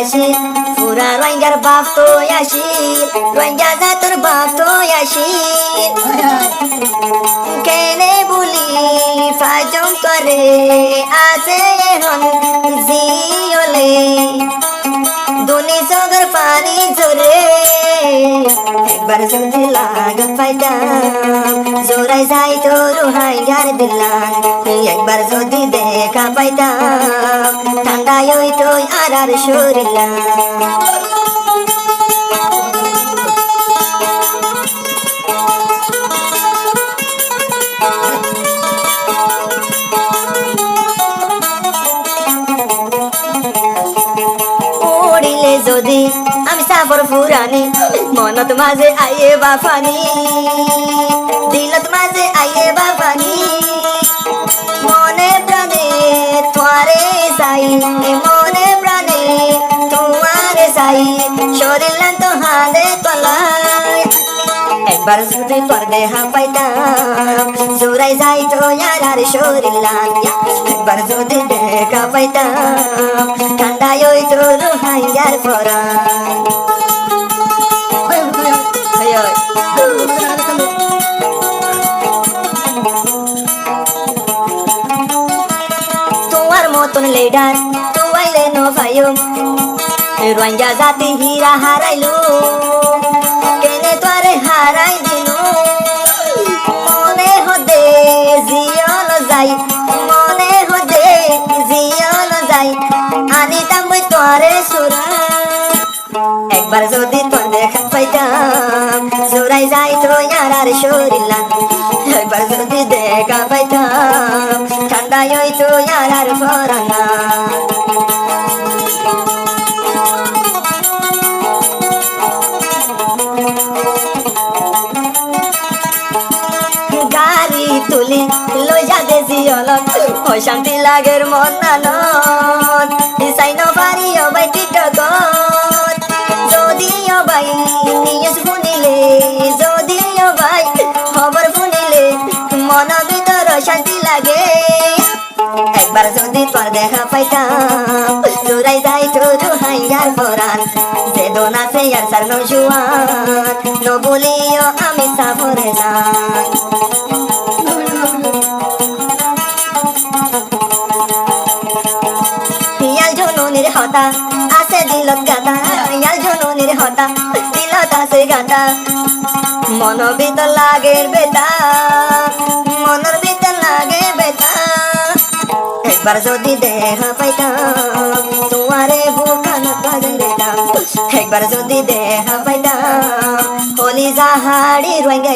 আসি পুরা রোহিঙ্গার বাপ তো আসি রোহিঙ্গা জাতর বাপ তো আসি কেনে বলি ফাজম করে আছে এখন জিওলে দুনি চোখের পানি ঝরে একবার যদি লাগা পাইতাম জোরাই যাই তো রোহিঙ্গার দিলাম একবার যদি দেখা পাইতাম ঠান্ডায় হইতো আর শরীলাম যদি আমি সাফর ফুরানি মনত মাঝে আইয়ে বাফানি দিলত মাঝে আইয়ে বাফানি মনে প্রাণে তোয়ারে সাই মনে প্রাণে তোয়ারে সাই শরীর তো হাতে তলায় একবার যদি তোর দেহা পাইতাম জোরাই যাই তো আর শরীর একবার যদি দেখা পাইতাম ঠান্ডায় ওই তো রোহিঙ্গার পরা তোমার মতন লিডার তুইলে নো ভাইও রোহিঙ্গা জাতি হীরা হারাইলো কেনে তোরে হারাই দিলু মনে হদে জিয়ল যাই মনে হদে জিয়ল যাই আনিতাম বই তোরে সুরা একবার যদি তোর দেখা পাইতাম জোরাই যাই তো আর শরীর একবার যদি দেখা পাইতাম ঠান্ডায় হইতো আর ফরানা গাড়ি তুলি লই যা দেছি অলক ওই শান্তি লাগের মন নানত চাই নপারি অবাই টিকটকত যদি অবাই নিউজ শুনিলে যদি অবাই খবর শুনিলে মন ভিতর শান্তি লাগে একবার যদি তোর দেখা পাইতাম জোরাই যাই তো রোহিঙ্গার পরাণ যে দোন আছে আর সার নজুয়ান নো বলিও আমি সাফরে যাই ইয়াল জননীর হতা আছে দিলত গাতা ইয়াল জননীর হতা দিলত আছে গাতা মন ভিতর লাগে বেতা মনের ভিতর লাগে বেতা একবার যদি দেখা পাইতাম তোমারে বুকান বাজাইতাম একবার যদি দেখা পাইতাম হলি যাহাড়ি রোহিঙ্গা